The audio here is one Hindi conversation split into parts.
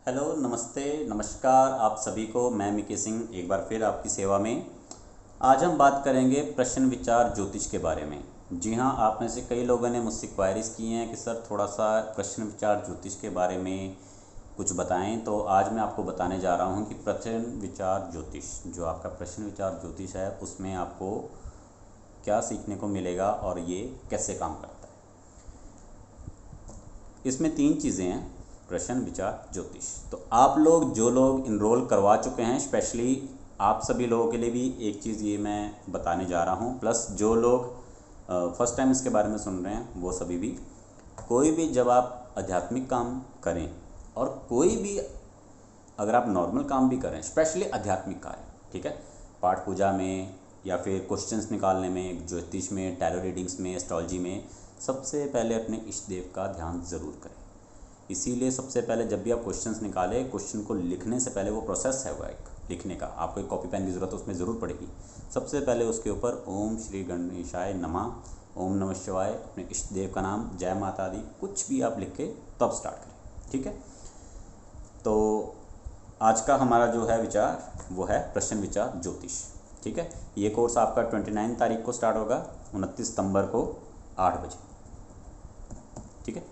हेलो, नमस्ते, नमस्कार आप सभी को। मैं मिकी सिंह एक बार फिर आपकी सेवा में। आज हम बात करेंगे प्रश्न विचार ज्योतिष के बारे में। जी हाँ, आप में से कई लोगों ने मुझसे क्वायरीज़ की हैं कि सर थोड़ा सा प्रश्न विचार ज्योतिष के बारे में कुछ बताएं। तो आज मैं आपको बताने जा रहा हूं कि प्रश्न विचार ज्योतिष, जो आपका प्रश्न विचार ज्योतिष है, उसमें आपको क्या सीखने को मिलेगा और ये कैसे काम करता है। इसमें 3 चीज़ें हैं, प्रश्न विचार ज्योतिष। तो आप लोग जो लोग इनरोल करवा चुके हैं, स्पेशली आप सभी लोगों के लिए भी एक चीज़ ये मैं बताने जा रहा हूँ, प्लस जो लोग फर्स्ट टाइम इसके बारे में सुन रहे हैं वो सभी भी। कोई भी जब आप आध्यात्मिक काम करें और कोई भी अगर आप नॉर्मल काम भी करें, स्पेशली आध्यात्मिक कार्य, ठीक है, पाठ पूजा में या फिर क्वेश्चंस निकालने में, ज्योतिष में, टैरो रीडिंग्स में, एस्ट्रोलॉजी में, सबसे पहले अपने इष्ट देव का ध्यान ज़रूर करें। इसीलिए सबसे पहले जब भी आप क्वेश्चंस निकालें, क्वेश्चन को लिखने से पहले, वो प्रोसेस है वो एक लिखने का, आपको एक कॉपी पेन की ज़रूरत उसमें ज़रूर पड़ेगी। सबसे पहले उसके ऊपर ओम श्री गणेशाय नमः, ओम नमः शिवाय, अपने इष्ट देव का नाम, जय माता दी, कुछ भी आप लिख के तब स्टार्ट करें, ठीक है। तो आज का हमारा जो है विचार वो है प्रश्न विचार ज्योतिष, ठीक है। ये कोर्स आपका 29 तारीख को स्टार्ट होगा, 29 सितंबर को 8 बजे, ठीक है।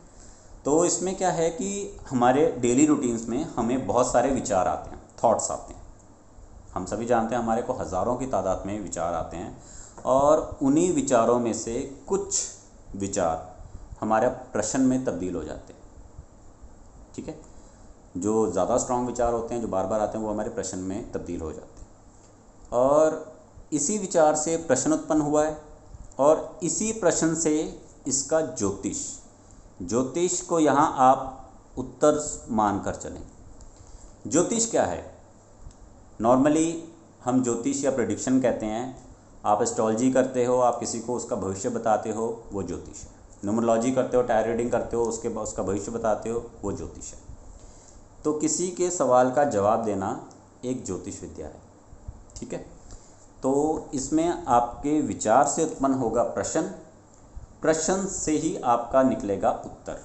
तो इसमें क्या है कि हमारे डेली रूटीन्स में हमें बहुत सारे विचार आते हैं, थॉट्स आते हैं। हम सभी जानते हैं हमारे को हज़ारों की तादाद में विचार आते हैं, और उन्हीं विचारों में से कुछ विचार हमारे प्रश्न में तब्दील हो जाते हैं, ठीक है। जो ज़्यादा स्ट्रॉन्ग विचार होते हैं, जो बार बार आते हैं, वो हमारे प्रश्न में तब्दील हो जाते हैं। और इसी विचार से प्रश्न उत्पन्न हुआ है, और इसी प्रश्न से इसका ज्योतिष को यहाँ आप उत्तर मान कर चलें। ज्योतिष क्या है? नॉर्मली हम ज्योतिष या प्रेडिक्शन कहते हैं। आप एस्ट्रोलॉजी करते हो, आप किसी को उसका भविष्य बताते हो, वो ज्योतिष है। न्यूमरोलॉजी करते हो, टैरो रीडिंग करते हो, उसका भविष्य बताते हो, वो ज्योतिष है। तो किसी के सवाल का जवाब देना एक ज्योतिष विद्या है, ठीक है। तो इसमें आपके विचार से उत्पन्न होगा प्रश्न से ही आपका निकलेगा उत्तर।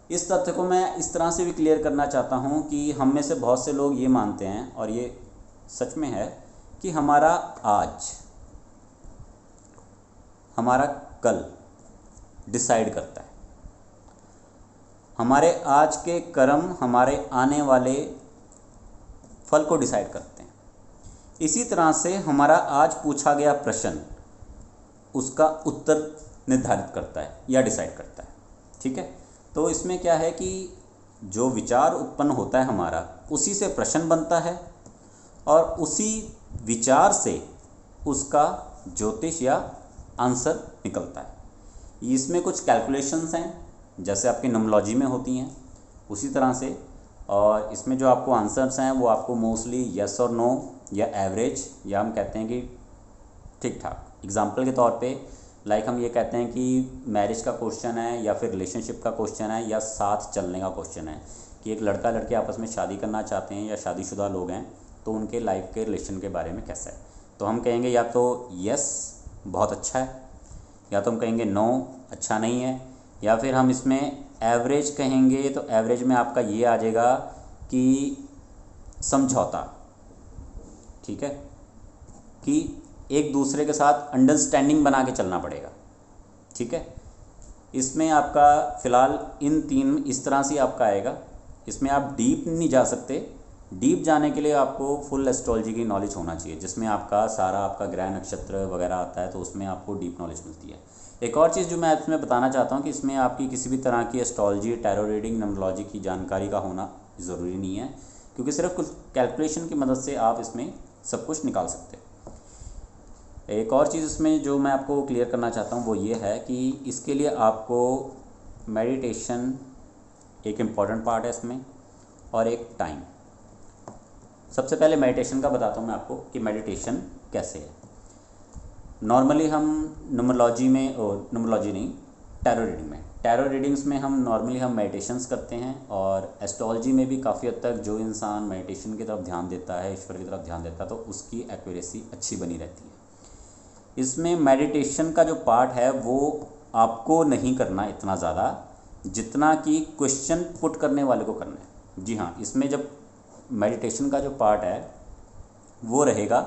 इस तथ्य को मैं इस तरह से भी क्लियर करना चाहता हूँ कि हम में से बहुत से लोग ये मानते हैं, और ये सच में है, कि हमारा आज, हमारा कल डिसाइड करता है। हमारे आज के कर्म हमारे आने वाले फल को डिसाइड करते हैं। इसी तरह से हमारा आज पूछा गया प्रश्न उसका उत्तर निर्धारित करता है या डिसाइड करता है, ठीक है। तो इसमें क्या है कि जो विचार उत्पन्न होता है हमारा, उसी से प्रश्न बनता है, और उसी विचार से उसका ज्योतिष या आंसर निकलता है। इसमें कुछ कैलकुलेशंस हैं, जैसे आपकी न्यूमरोलॉजी में होती हैं, उसी तरह से। और इसमें जो आपको आंसर्स हैं वो आपको मोस्टली यस और नो, या एवरेज, या हम कहते हैं कि ठीक ठाक। एग्जाम्पल के तौर पे लाइक हम ये कहते हैं कि मैरिज का क्वेश्चन है, या फिर रिलेशनशिप का क्वेश्चन है, या साथ चलने का क्वेश्चन है, कि एक लड़का लड़की आपस में शादी करना चाहते हैं, या शादीशुदा लोग हैं, तो उनके लाइफ के रिलेशन के बारे में कैसा है। तो हम कहेंगे या तो यस बहुत अच्छा है, या तो हम कहेंगे नो अच्छा नहीं है, या फिर हम इसमें एवरेज कहेंगे। तो एवरेज में आपका ये आ जाएगा कि समझौता, ठीक है, कि एक दूसरे के साथ अंडरस्टैंडिंग बना के चलना पड़ेगा, ठीक है। इसमें आपका फ़िलहाल इन 3 इस तरह से आपका आएगा। इसमें आप डीप नहीं जा सकते। डीप जाने के लिए आपको फुल एस्ट्रोलॉजी की नॉलेज होना चाहिए, जिसमें आपका सारा आपका ग्रह नक्षत्र वगैरह आता है, तो उसमें आपको डीप नॉलेज मिलती है। एक और चीज़ जो मैं इसमें बताना चाहता हूँ कि इसमें आपकी किसी भी तरह की एस्ट्रोलॉजी, टैरो रीडिंग, न्यूमरोलॉजी की जानकारी का होना ज़रूरी नहीं है, क्योंकि सिर्फ कुछ कैलकुलेशन की मदद से आप इसमें सब कुछ निकाल सकते हैं। एक और चीज़ इसमें जो मैं आपको क्लियर करना चाहता हूँ वो ये है कि इसके लिए आपको मेडिटेशन एक इम्पॉर्टेंट पार्ट है इसमें, और एक टाइम। सबसे पहले मेडिटेशन का बताता हूँ मैं आपको कि मेडिटेशन कैसे है। नॉर्मली हम न्यूमरोलॉजी में, और न्यूमरोलॉजी नहीं, टैरो रीडिंग्स में हम नॉर्मली मेडिटेशंस करते हैं, और एस्ट्रोलॉजी में भी काफ़ी हद तक जो इंसान मेडिटेशन की तरफ ध्यान देता है, ईश्वर की तरफ ध्यान देता है, तो उसकी एक्यूरेसी अच्छी बनी रहती है। इसमें मेडिटेशन का जो पार्ट है वो आपको नहीं करना इतना ज़्यादा, जितना कि क्वेश्चन पुट करने वाले को करना है। जी हाँ, इसमें जब मेडिटेशन का जो पार्ट है वो रहेगा,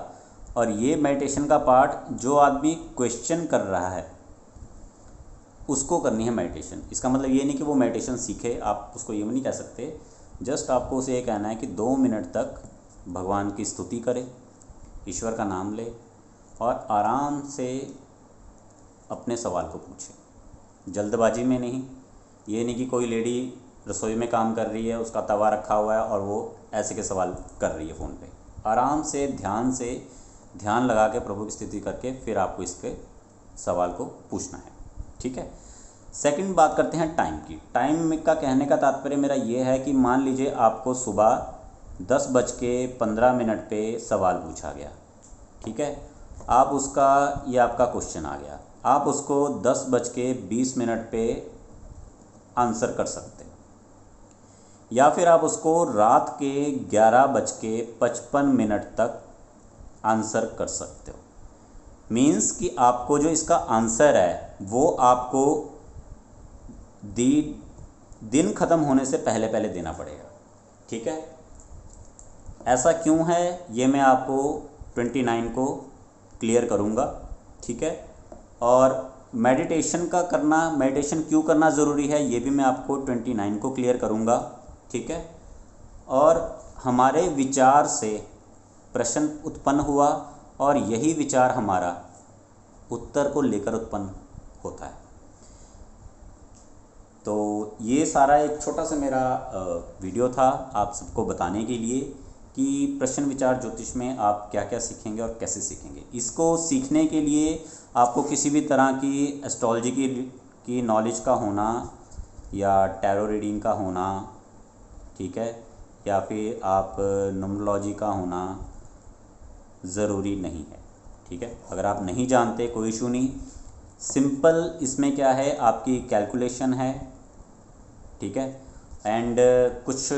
और ये मेडिटेशन का पार्ट जो आदमी क्वेश्चन कर रहा है उसको करनी है मेडिटेशन। इसका मतलब ये नहीं कि वो मेडिटेशन सीखे, आप उसको ये नहीं कह सकते। जस्ट आपको उसे ये कहना है कि 2 मिनट तक भगवान की स्तुति करे, ईश्वर का नाम ले और आराम से अपने सवाल को पूछे, जल्दबाजी में नहीं। ये नहीं कि कोई लेडी रसोई में काम कर रही है, उसका तवा रखा हुआ है और वो ऐसे के सवाल कर रही है फ़ोन पे। आराम से ध्यान लगा के प्रभु की स्तुति करके फिर आपको इसके सवाल को पूछना है, ठीक है। सेकंड बात करते हैं टाइम की। टाइम का कहने का तात्पर्य मेरा ये है कि मान लीजिए आपको सुबह 10:15 पे सवाल पूछा गया, ठीक है। आप उसका, ये आपका क्वेश्चन आ गया, आप उसको 10:20 पे आंसर कर सकते हैं, या फिर आप उसको रात के 11:55 तक आंसर कर सकते हो। मीन्स कि आपको जो इसका आंसर है वो आपको दिन ख़त्म होने से पहले पहले देना पड़ेगा, ठीक है। ऐसा क्यों है ये मैं आपको 29 को क्लियर करूँगा, ठीक है। और मेडिटेशन क्यों करना ज़रूरी है ये भी मैं आपको 29 को क्लियर करूँगा, ठीक है। और हमारे विचार से प्रश्न उत्पन्न हुआ और यही विचार हमारा उत्तर को लेकर उत्पन्न होता है। तो ये सारा एक छोटा सा मेरा वीडियो था आप सबको बताने के लिए कि प्रश्न विचार ज्योतिष में आप क्या क्या सीखेंगे और कैसे सीखेंगे। इसको सीखने के लिए आपको किसी भी तरह की एस्ट्रोलॉजी की नॉलेज का होना या टैरो रीडिंग का होना, ठीक है, या फिर आप न्यूमरोलॉजी का होना ज़रूरी नहीं है, ठीक है। अगर आप नहीं जानते कोई इशू नहीं, सिंपल इसमें क्या है, आपकी कैलकुलेशन है, ठीक है। एंड कुछ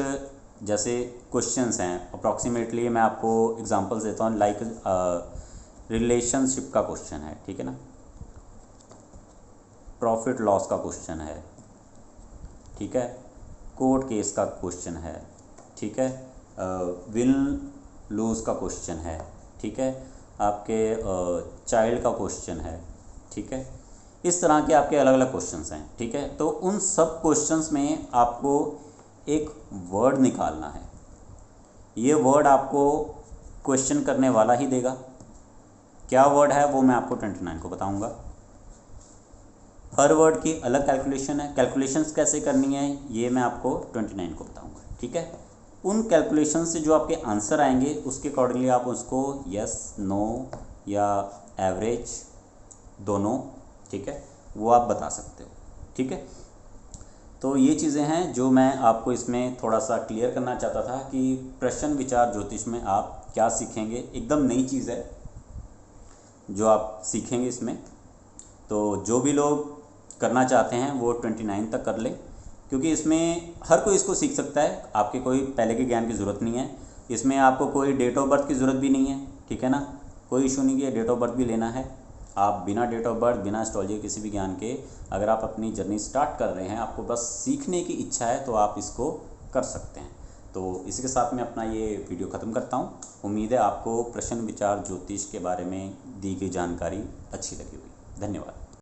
जैसे क्वेश्चंस हैं, अप्रॉक्सीमेटली मैं आपको एग्जांपल्स देता हूँ। लाइक रिलेशनशिप का क्वेश्चन है, ठीक है ना, प्रॉफिट लॉस का क्वेश्चन है, ठीक है, कोर्ट केस का क्वेश्चन है, ठीक है, विल लूज़ का क्वेश्चन है, ठीक है, आपके चाइल्ड का क्वेश्चन है, ठीक है। इस तरह के आपके अलग अलग क्वेश्चंस हैं, ठीक है। तो उन सब क्वेश्चंस में आपको एक वर्ड निकालना है। ये वर्ड आपको क्वेश्चन करने वाला ही देगा। क्या वर्ड है वो मैं आपको 29 को बताऊंगा। हर वर्ड की अलग कैलकुलेशन है, कैलकुलेशंस कैसे करनी है ये मैं आपको 29 को बताऊंगा, ठीक है। उन कैलकुलेशन से जो आपके आंसर आएंगे उसके अकॉर्डिंगली आप उसको यस, नो या एवरेज दोनों, ठीक है, वो आप बता सकते हो, ठीक है। तो ये चीज़ें हैं जो मैं आपको इसमें थोड़ा सा क्लियर करना चाहता था कि प्रश्न विचार ज्योतिष में आप क्या सीखेंगे। एकदम नई चीज़ है जो आप सीखेंगे इसमें। तो जो भी लोग करना चाहते हैं वो 29 तक कर लें, क्योंकि इसमें हर कोई इसको सीख सकता है। आपके कोई पहले के ज्ञान की ज़रूरत नहीं है, इसमें आपको कोई डेट ऑफ बर्थ की ज़रूरत भी नहीं है, ठीक है ना। कोई इशू नहीं कि डेट ऑफ बर्थ भी लेना है। आप बिना डेट ऑफ बर्थ, बिना एस्ट्रोलॉजी किसी भी ज्ञान के अगर आप अपनी जर्नी स्टार्ट कर रहे हैं, आपको बस सीखने की इच्छा है, तो आप इसको कर सकते हैं। तो इसी के साथ मैं अपना ये वीडियो ख़त्म करता हूँ। उम्मीद है आपको प्रश्न विचार ज्योतिष के बारे में दी गई जानकारी अच्छी लगी होगी। धन्यवाद।